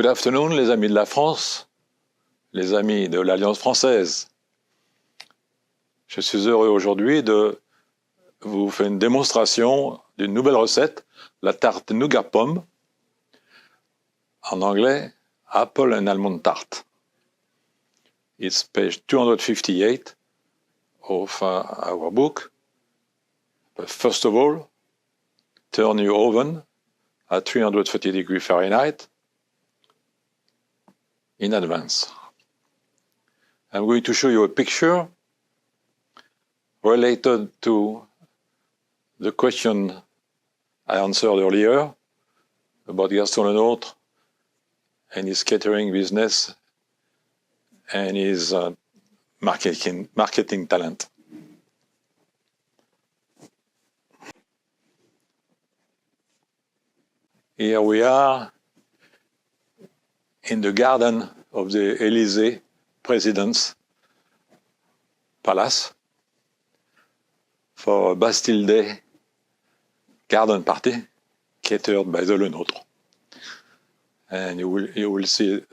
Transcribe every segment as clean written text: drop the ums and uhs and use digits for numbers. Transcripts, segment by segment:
Good afternoon, les amis de la France, les amis de l'Alliance française. Je suis heureux aujourd'hui de vous faire une démonstration d'une nouvelle recette, la tarte Nougat Pomme, en anglais Apple and Almond Tart. It's page 258 of our book. But first of all, turn your oven at 330 degrees Fahrenheit in advance. I'm going to show you a picture related to the question I answered earlier about Gaston Lenotre and his catering business and his marketing talent. Here we are in the garden of the Élysée President's Palace for a Bastille Day garden party catered by the Lenotre. And you will see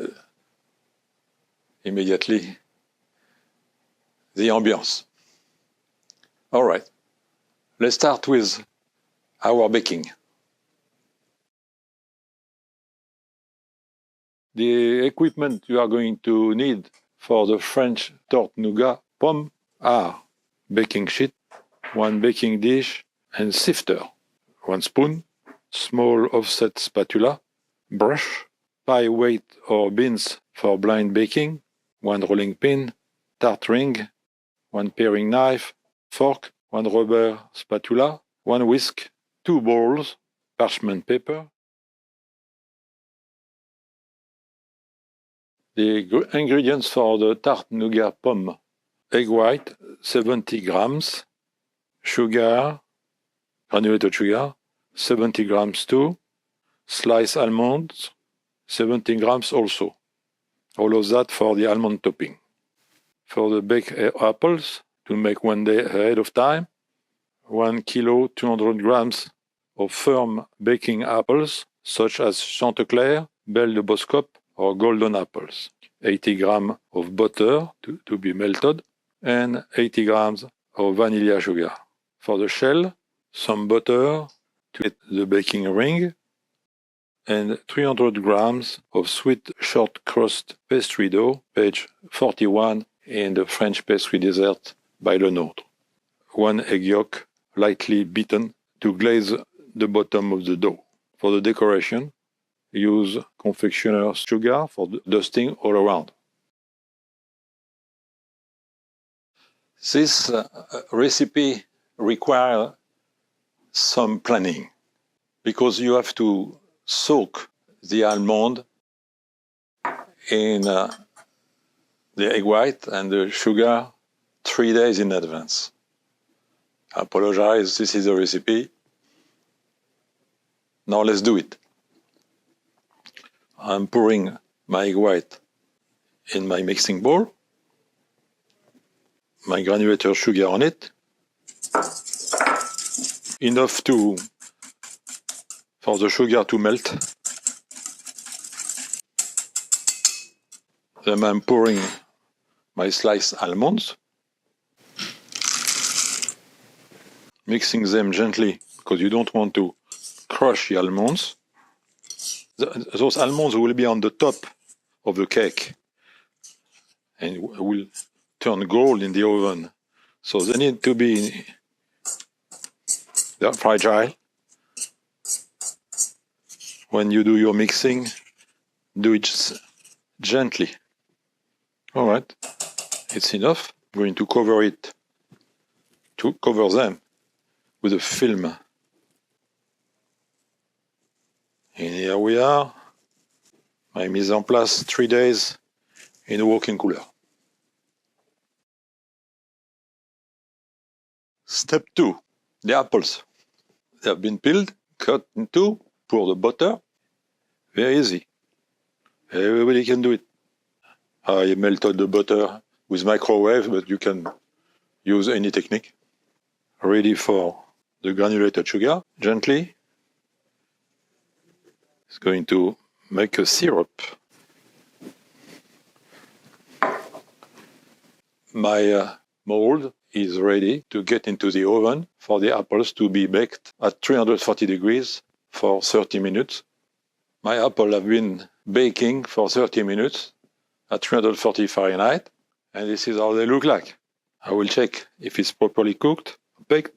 immediately the ambience. All right, let's start with our baking. The equipment you are going to need for the French Tarte Nougat Pomme are baking sheet, 1 baking dish, and sifter, 1 spoon, small offset spatula, brush, pie weight or beans for blind baking, 1 rolling pin, tart ring, 1 paring knife, fork, 1 rubber spatula, 1 whisk, 2 bowls, parchment paper. The ingredients for the Tarte Nougat Pomme: egg white, 70 grams, sugar, granulated sugar, 70 grams too, sliced almonds, 70 grams also. All of that for the almond topping. For the baked apples, to make 1 day ahead of time, 1 kilo 200 grams of firm baking apples, such as Chanticleer, Belle de Boscop, or golden apples, 80 grams of butter to be melted, and 80 grams of vanilla sugar. For the shell, some butter to get the baking ring, and 300 grams of sweet short crust pastry dough, page 41 in the French Pastry Desserts by Lenotre. 1 egg yolk lightly beaten to glaze the bottom of the dough. For the decoration, use confectioner's sugar for dusting all around. This recipe requires some planning because you have to soak the almond in the egg white and the sugar 3 days in advance. I apologize, this is the recipe. Now let's do it. I'm pouring my egg white in my mixing bowl, my granulated sugar on it, enough for the sugar to melt. Then I'm pouring my sliced almonds, mixing them gently because you don't want to crush the almonds. Those almonds will be on the top of the cake and will turn gold in the oven. So they need to be fragile. When you do your mixing, do it gently. All right, it's enough. I'm going to cover them with a film. And here we are, my mise en place 3 days in a walk-in cooler. Step 2, the apples. They have been peeled, cut in 2, pour the butter. Very easy. Everybody can do it. I melted the butter with microwave, but you can use any technique. Ready for the granulated sugar, gently. It's going to make a syrup My mold is ready to get into the oven for the apples to be baked at 340 degrees for 30 minutes. My apples have been baking for 30 minutes at 340 Fahrenheit, and this is how they look like. I will check if it's properly cooked, baked.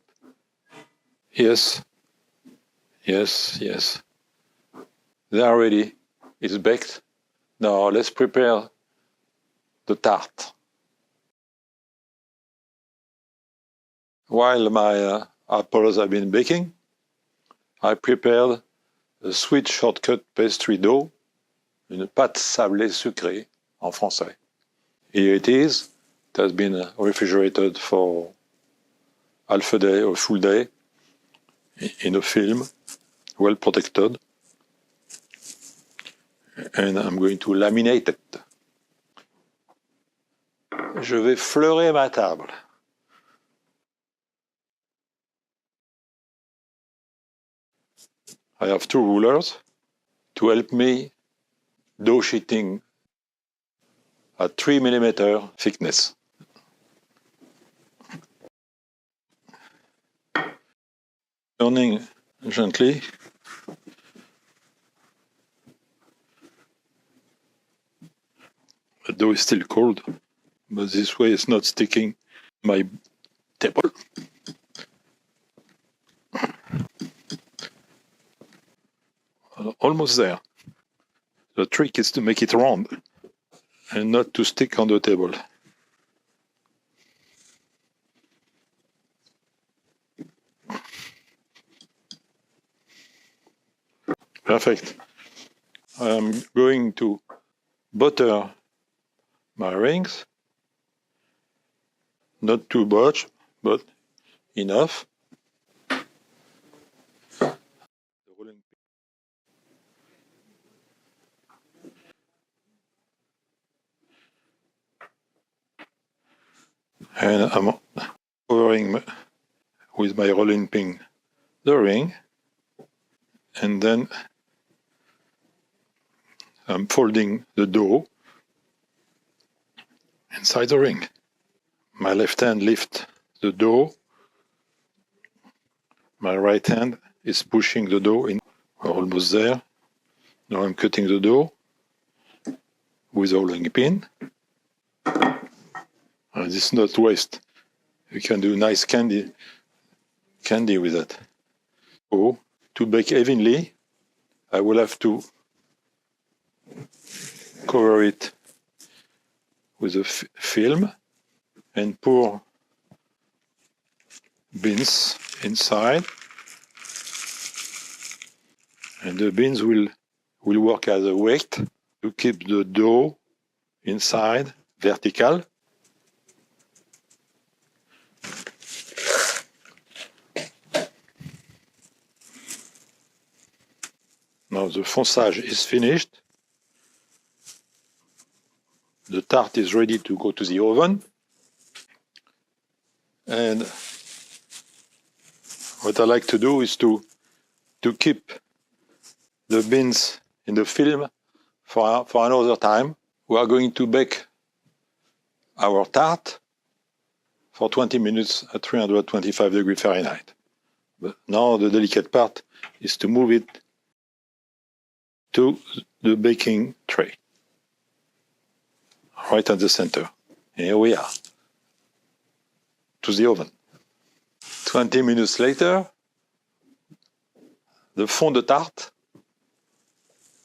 Yes. They are ready. It's baked. Now let's prepare the tart. While my apples have been baking, I prepared a sweet shortcut pastry dough, une pâte sablée sucrée en français. Here it is. It has been refrigerated for half a day or full day in a film, well protected. And I'm going to laminate it. Je vais fleurer ma table. I have two rulers to help me dough sheeting at 3 mm thickness. Turning gently. The dough is still cold, but this way it's not sticking my table. Almost there. The trick is to make it round and not to stick on the table. Perfect. I'm going to butter my rings. Not too much, but enough. And I'm covering with my rolling pin the ring, and then I'm folding the dough inside the ring. My left hand lifts the dough. My right hand is pushing the dough in. We're almost there. Now I'm cutting the dough with a rolling pin. And this is not waste. You can do nice candy with that. Oh, to bake evenly, I will have to cover it with a film and pour beans inside. And the beans will work as a weight to keep the dough inside vertical. Now the fonçage is finished. The tart is ready to go to the oven. And what I like to do is to keep the beans in the film for another time. We are going to bake our tart for 20 minutes at 325 degrees Fahrenheit. But now the delicate part is to move it to the baking tray, right at the center. Here we are, to the oven. 20 minutes later, the fond de tarte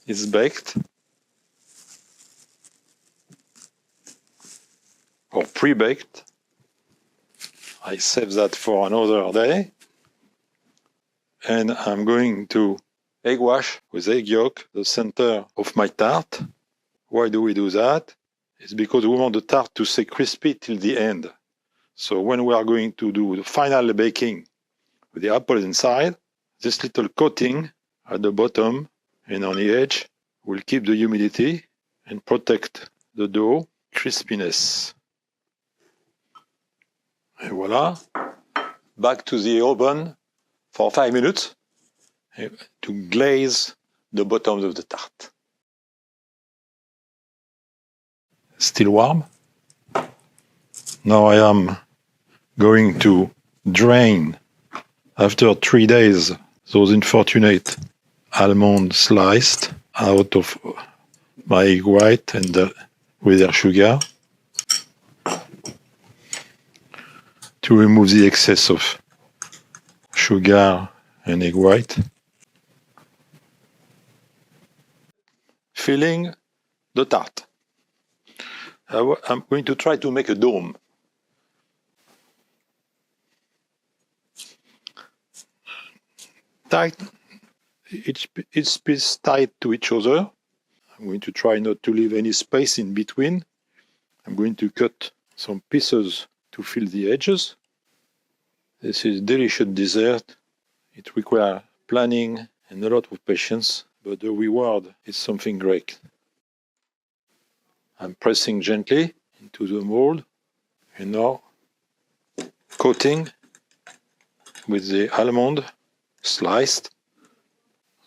is baked, or pre-baked. I save that for another day. And I'm going to egg wash with egg yolk the center of my tart. Why do we do that? It's because we want the tart to stay crispy till the end. So when we are going to do the final baking with the apple inside, this little coating at the bottom and on the edge will keep the humidity and protect the dough crispiness. And voila, back to the oven for 5 minutes to glaze the bottoms of the tart. Still warm? Now I am going to drain, after 3 days, those unfortunate almonds sliced out of my egg white and with their sugar, to remove the excess of sugar and egg white. Filling the tart. I'm going to try to make a dome. Tight, each piece tied to each other. I'm going to try not to leave any space in between. I'm going to cut some pieces to fill the edges. This is delicious dessert. It requires planning and a lot of patience, but the reward is something great. I'm pressing gently into the mold and now coating with the almond sliced.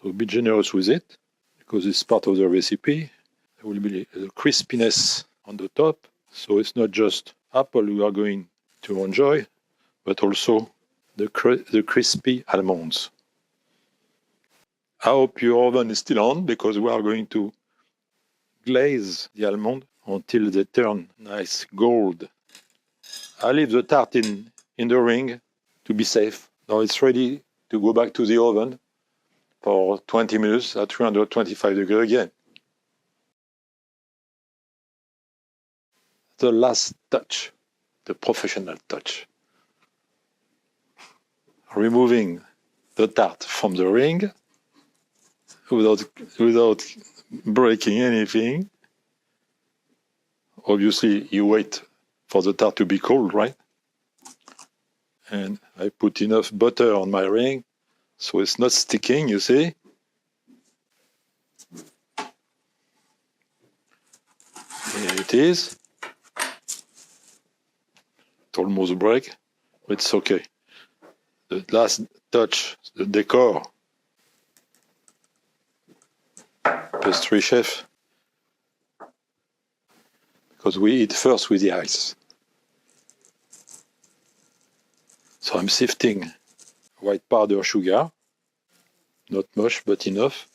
So be generous with it because it's part of the recipe. There will be a crispiness on the top, so it's not just apple we are going to enjoy, but also the crispy almonds. I hope your oven is still on because we are going to glaze the almond until they turn nice gold. I leave the tart in the ring to be safe. Now it's ready to go back to the oven for 20 minutes at 325 degrees again. The last touch, the professional touch. Removing the tart from the ring without breaking anything. Obviously, you wait for the tart to be cold, right? And I put enough butter on my ring so it's not sticking, you see. Here it is. It almost break, but it's okay. The last touch, the decor. Pastry chef. Because we eat first with the ice. So I'm sifting white powder sugar. Not much, but enough.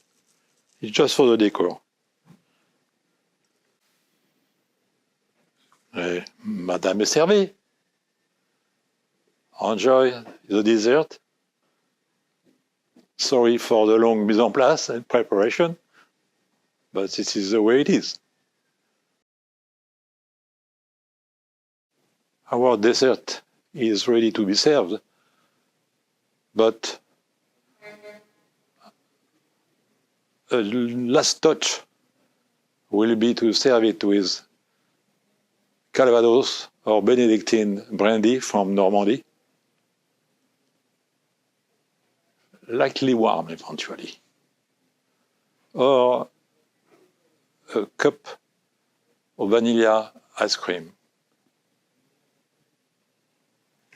It's just for the decor. Madame est servie. Enjoy the dessert. Sorry for the long mise en place and preparation, but this is the way it is. Our dessert is ready to be served, but a last touch will be to serve it with Calvados or Benedictine brandy from Normandy. Lightly warm, eventually. Or a cup of vanilla ice cream.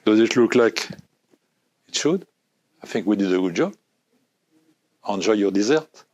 Does it look like it should? I think we did a good job. Enjoy your dessert.